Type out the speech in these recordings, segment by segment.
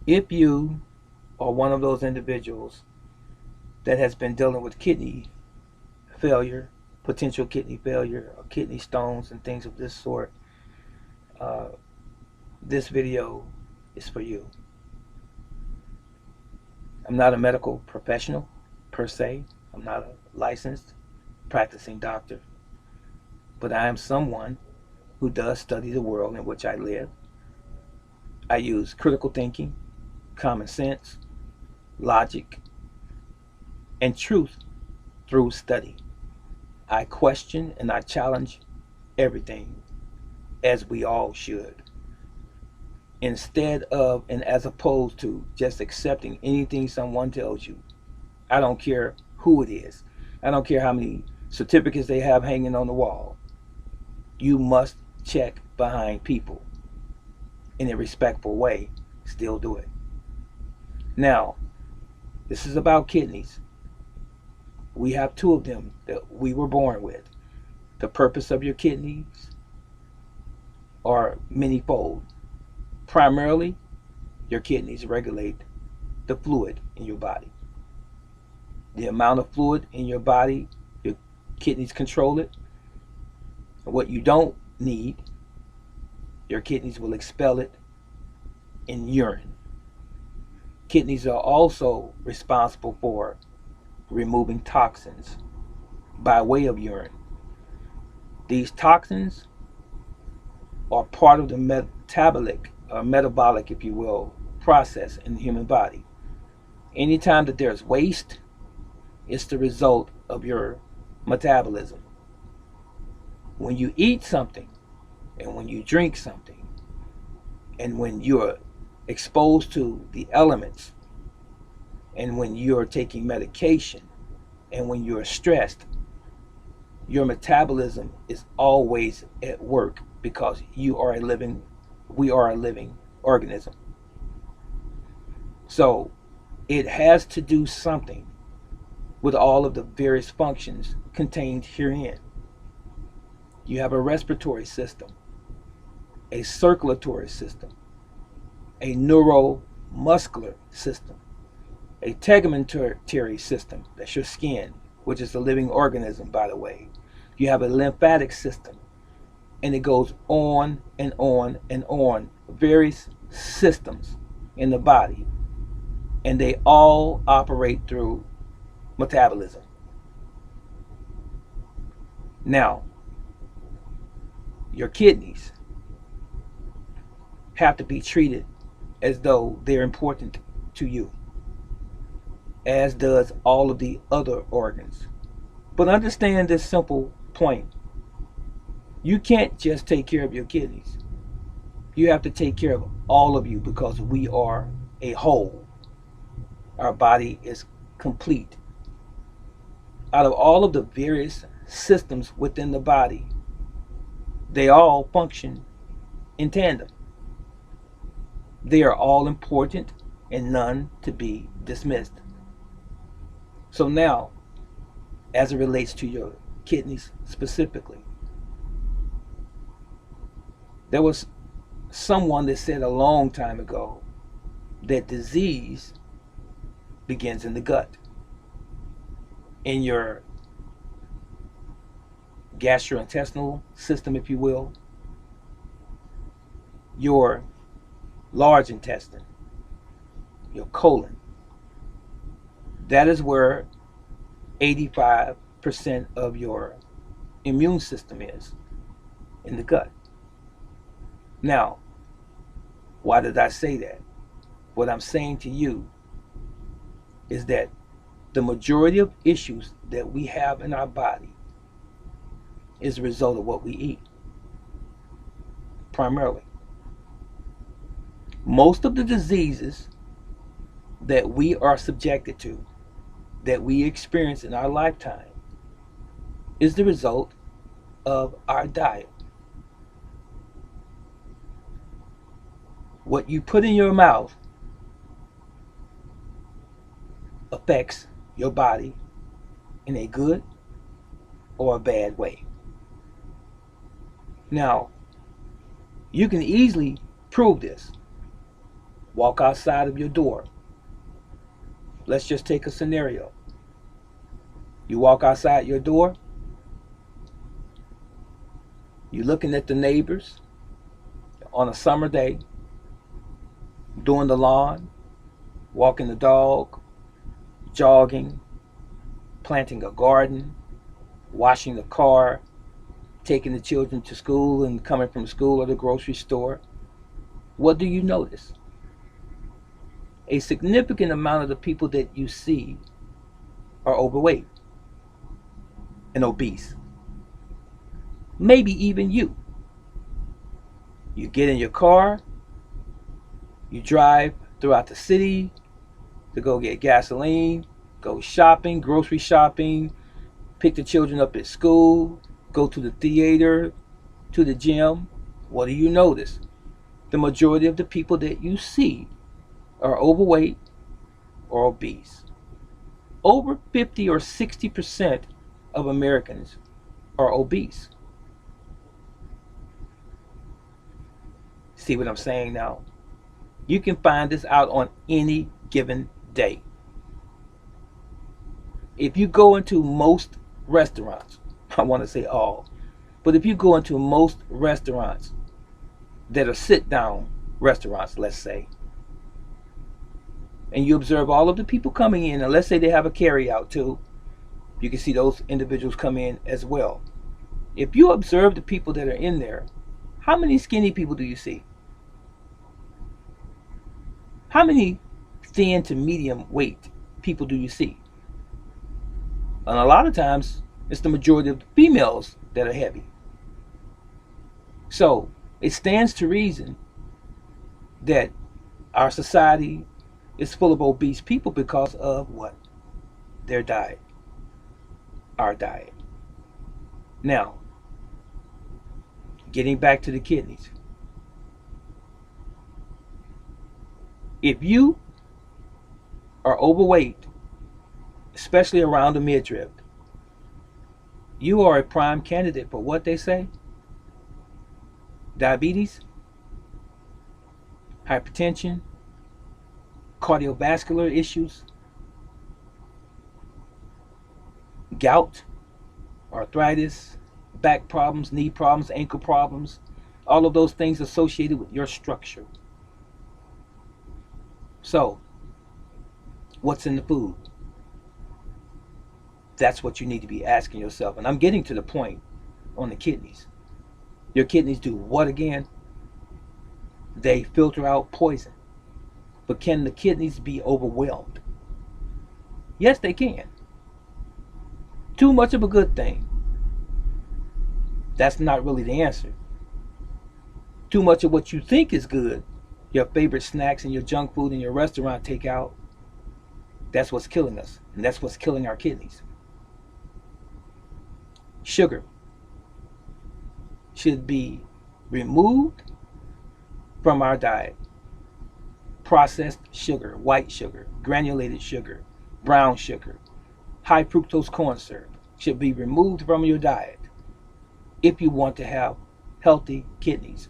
If you are one of those individuals that has been dealing with kidney failure, potential kidney failure, or kidney stones, and things of this sort, uh, this video is for you. I'm not a medical professional per se. I'm not a licensed practicing doctor, but I am someone who does study the world in which I live. I use critical thinking, common sense, logic, and truth through study. I question and I challenge everything, as we all should, instead of and as opposed to just accepting anything someone tells you. I don't care who it is. I don't care how many certificates they have hanging on the wall. You must check behind people in a respectful way. Still do it. Now, this is about kidneys. We have two of them that we were born with. The purpose of your kidneys are manyfold. Primarily, your kidneys regulate the fluid in your body. The amount of fluid in your body, your kidneys control it. What you don't need, your kidneys will expel it in urine. Kidneys are also responsible for removing toxins by way of urine. These toxins are part of the metabolic, if you will, process in the human body. Anytime that there's waste, it's the result of your metabolism. When you eat something, and when you drink something, and when you're exposed to the elements, and when you're taking medication, and when you're stressed, your metabolism is always at work because we are a living organism. So it has to do something with all of the various functions contained herein. You have a respiratory system, a circulatory system, a neuromuscular system, a tegumentary system, that's your skin, which is the living organism, by the way. You have a lymphatic system, and it goes on and on and on. Various systems in the body, and they all operate through metabolism. Now, your kidneys have to be treated as though they're important to you, as does all of the other organs. But understand this simple point. You can't just take care of your kidneys. You have to take care of all of you because we are a whole. Our body is complete. Out of all of the various systems within the body, they all function in tandem. They are all important and none to be dismissed. So now, as it relates to your kidneys specifically, there was someone that said a long time ago that disease begins in the gut, in your gastrointestinal system, if you will, your large intestine, your colon. That is where 85% of your immune system is, in the gut. Now, why did I say that? What I'm saying to you is that the majority of issues that we have in our body is a result of what we eat, primarily. Most of the diseases that we are subjected to, that we experience in our lifetime, is the result of our diet. What you put in your mouth affects your body in a good or a bad way. Now, you can easily prove this. Walk outside of your door. Let's just take a scenario. You walk outside your door, you're looking at the neighbors on a summer day, doing the lawn, walking the dog, jogging, planting a garden, washing the car, taking the children to school and coming from school or the grocery store. What do you notice? A significant amount of the people that you see are overweight and obese. Maybe even you. You get in your car, you drive throughout the city to go get gasoline, go shopping, grocery shopping, pick the children up at school, go to the theater, to the gym. What do you notice? The majority of the people that you see are overweight or obese. Over 50 or 60% of Americans are obese. See what I'm saying now? You can find this out on any given day. If you go into most restaurants, I want to say all, but if you go into most restaurants that are sit-down restaurants, let's say, and you observe all of the people coming in, and let's say they have a carry-out too, you can see those individuals come in as well. If you observe the people that are in there, how many skinny people do you see? How many thin to medium weight people do you see? And a lot of times, it's the majority of the females that are heavy. So, it stands to reason that our society is full of obese people because of what? Their diet. Our diet. Now, getting back to the kidneys. If you are overweight, especially around the midriff, you are a prime candidate for what they say? Diabetes, hypertension, cardiovascular issues, gout, arthritis, back problems, knee problems, ankle problems, all of those things associated with your structure. So, what's in the food? That's what you need to be asking yourself. And I'm getting to the point on the kidneys. Your kidneys do what again? They filter out poison. But can the kidneys be overwhelmed? Yes, they can. Too much of a good thing. That's not really the answer. Too much of what you think is good, your favorite snacks and your junk food and your restaurant takeout, that's what's killing us. And that's what's killing our kidneys. Sugar should be removed from our diet. Processed sugar, white sugar, granulated sugar, brown sugar, high fructose corn syrup should be removed from your diet if you want to have healthy kidneys.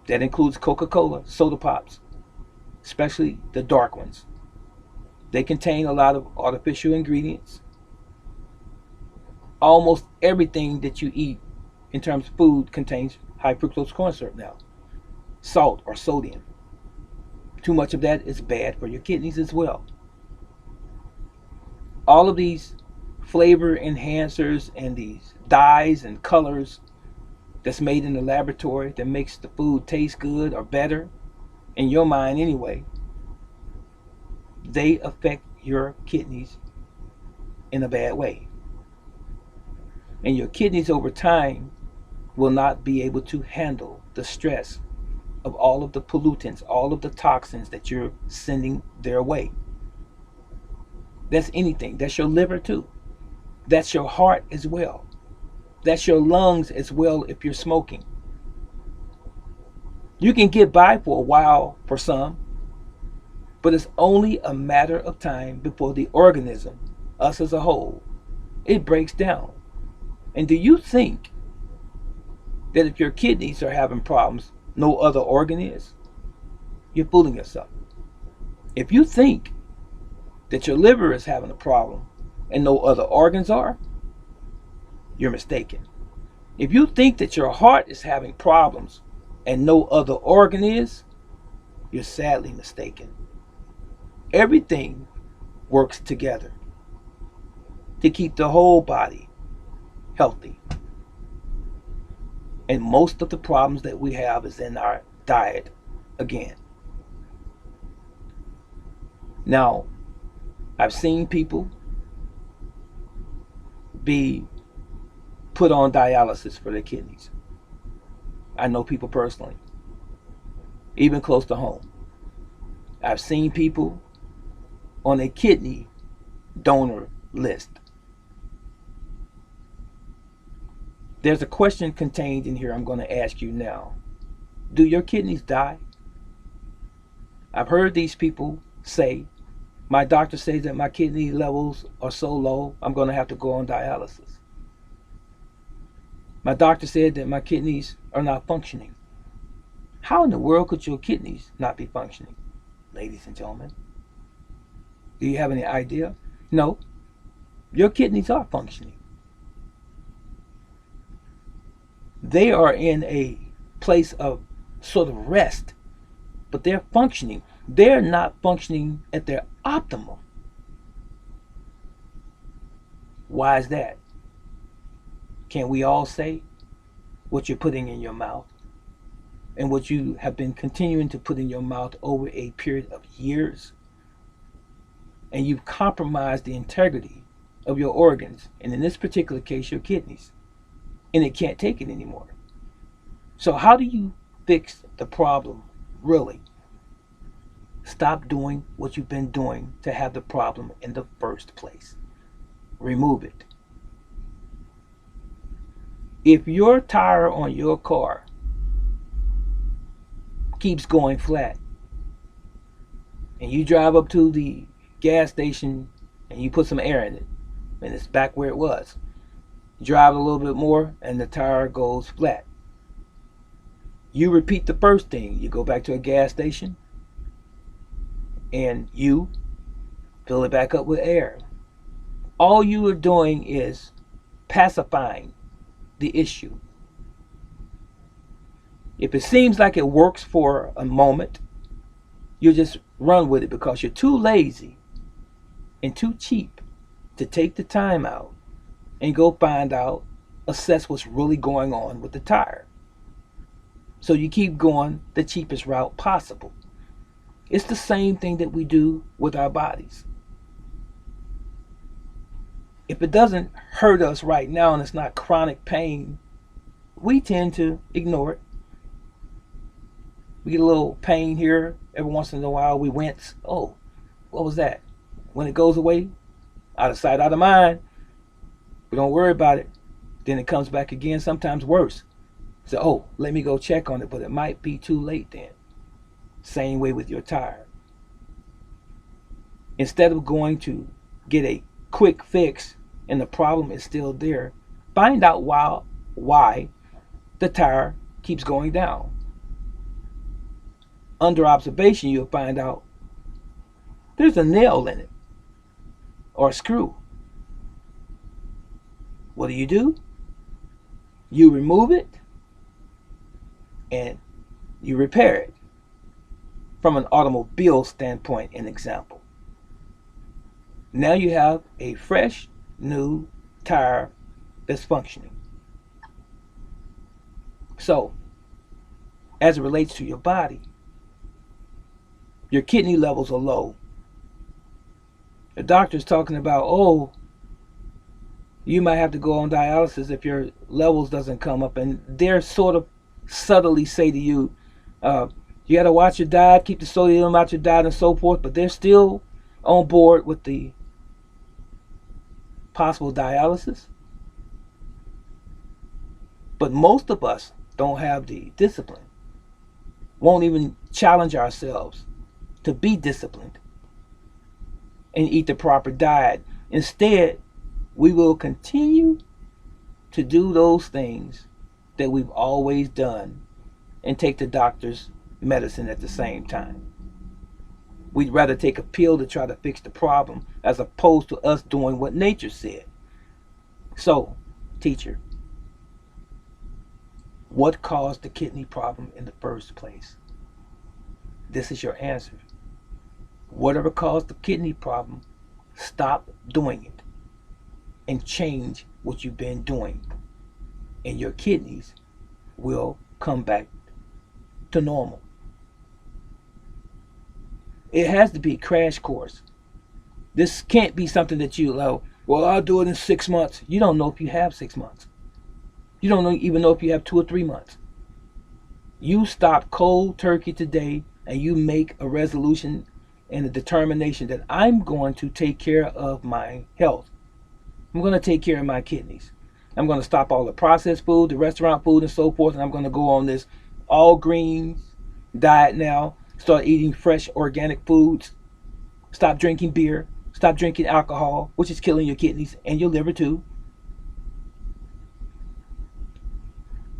That includes Coca-Cola, soda pops, especially the dark ones. They contain a lot of artificial ingredients. Almost everything that you eat in terms of food contains high fructose corn syrup now. Salt or sodium. Too much of that is bad for your kidneys as well. All of these flavor enhancers and these dyes and colors that's made in the laboratory that makes the food taste good or better, in your mind anyway, they affect your kidneys in a bad way. And your kidneys over time will not be able to handle the stress of all of the pollutants, all of the toxins that you're sending their way. That's anything. That's your liver too. That's your heart as well. That's your lungs as well if you're smoking. You can get by for a while for some, but it's only a matter of time before the organism, us as a whole, it breaks down. And do you think that if your kidneys are having problems, no other organ is? you're fooling yourself. If you think that your liver is having a problem and no other organs are, you're mistaken. If you think that your heart is having problems and no other organ is, you're sadly mistaken. Everything works together to keep the whole body healthy. And most of the problems that we have is in our diet again. Now, I've seen people be put on dialysis for their kidneys. I know people personally, even close to home. I've seen people on a kidney donor list. There's a question contained in here I'm going to ask you now. Do your kidneys die? I've heard these people say, my doctor says that my kidney levels are so low, I'm going to have to go on dialysis. My doctor said that my kidneys are not functioning. How in the world could your kidneys not be functioning, ladies and gentlemen? Do you have any idea? No, your kidneys are functioning. They are in a place of sort of rest, but they're functioning. They're not functioning at their optimum. Why is that? Can we all say what you're putting in your mouth and what you have been continuing to put in your mouth over a period of years? And you've compromised the integrity of your organs, and in this particular case, your kidneys, and it can't take it anymore. So how do you fix the problem, really? Stop doing what you've been doing to have the problem in the first place. Remove it. If your tire on your car keeps going flat and you drive up to the gas station and you put some air in it and it's back where it was, you drive a little bit more and the tire goes flat. You repeat the first thing. You go back to a gas station and you fill it back up with air. All you are doing is pacifying the issue. If it seems like it works for a moment, you just run with it because you're too lazy and too cheap to take the time out and go find out, assess what's really going on with the tire. So you keep going the cheapest route possible. It's the same thing that we do with our bodies. If it doesn't hurt us right now and it's not chronic pain, we tend to ignore it. We get a little pain here every once in a while. We wince. Oh, what was that? When it goes away, out of sight, out of mind, we don't worry about it. Then it comes back again, sometimes worse. So, oh, let me go check on it, but it might be too late then. Same way with your tire. Instead of going to get a quick fix and the problem is still there, find out why the tire keeps going down. Under observation, you'll find out there's a nail in it or a screw. What do? You remove it and you repair it. From an automobile standpoint, an example. Now you have a fresh, new tire that's functioning. So, as it relates to your body, your kidney levels are low. The doctor's talking about, oh, you might have to go on dialysis if your levels doesn't come up, and they're sort of subtly say to you, you got to watch your diet, keep the sodium out your diet and so forth, but they're still on board with the possible dialysis. But most of us don't have the discipline, won't even challenge ourselves to be disciplined and eat the proper diet. Instead, we will continue to do those things that we've always done and take the doctor's medicine at the same time. We'd rather take a pill to try to fix the problem as opposed to us doing what nature said. So, teacher, what caused the kidney problem in the first place? This is your answer. Whatever caused the kidney problem, stop doing it and change what you've been doing, and your kidneys will come back to normal. It has to be a crash course. This can't be something that you like, well, I'll do it in 6 months. You don't know if you have 6 months. You don't even know if you have 2 or 3 months. You stop cold turkey today and you make a resolution and a determination that I'm going to take care of my health. I'm going to take care of my kidneys. I'm going to stop all the processed food, the restaurant food and so forth, and I'm going to go on this all greens diet now. Start eating fresh organic foods. Stop drinking beer. Stop drinking alcohol, which is killing your kidneys and your liver too.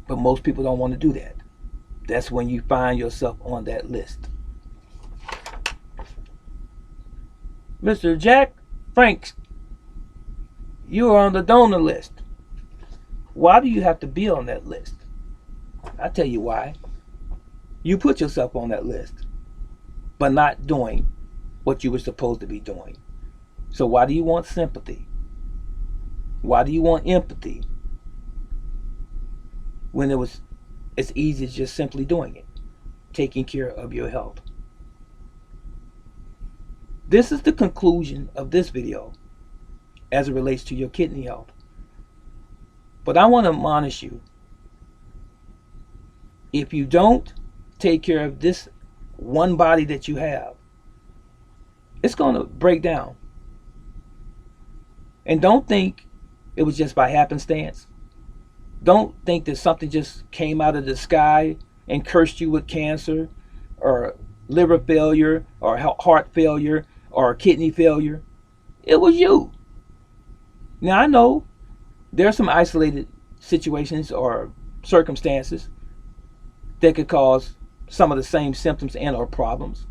But most people don't want to do that. That's when you find yourself on that list. Mr. Jack Franks, you are on the donor list. Why do you have to be on that list? I'll tell you why. You put yourself on that list, but not doing what you were supposed to be doing. So why do you want sympathy? Why do you want empathy? When it's easy as just simply doing it, taking care of your health. This is the conclusion of this video as it relates to your kidney health. But I want to admonish you, if you don't take care of this one body that you have, it's going to break down. And don't think it was just by happenstance. Don't think that something just came out of the sky and cursed you with cancer or liver failure or heart failure or kidney failure. It was you. Now I know there are some isolated situations or circumstances that could cause some of the same symptoms and or problems.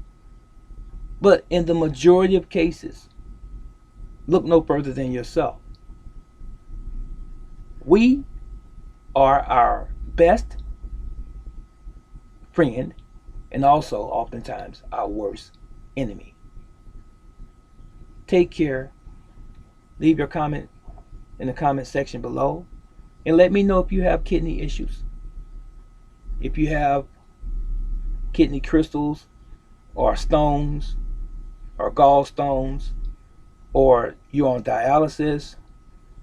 But in the majority of cases, look no further than yourself. We are our best friend and also oftentimes our worst enemy. Take care. Leave your comment in the comment section below and let me know if you have kidney issues. If you have kidney crystals or stones or gallstones, or you're on dialysis,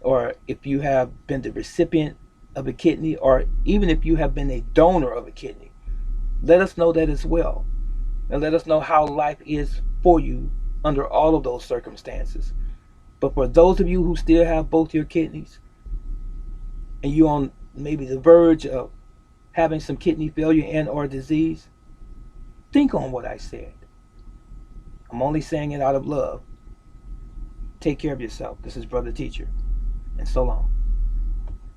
or if you have been the recipient of a kidney, or even if you have been a donor of a kidney, let us know that as well. And let us know how life is for you under all of those circumstances. But for those of you who still have both your kidneys, and you're on maybe the verge of having some kidney failure and or disease, think on what I said. I'm only saying it out of love. Take care of yourself. This is Brother Teacher, and so long.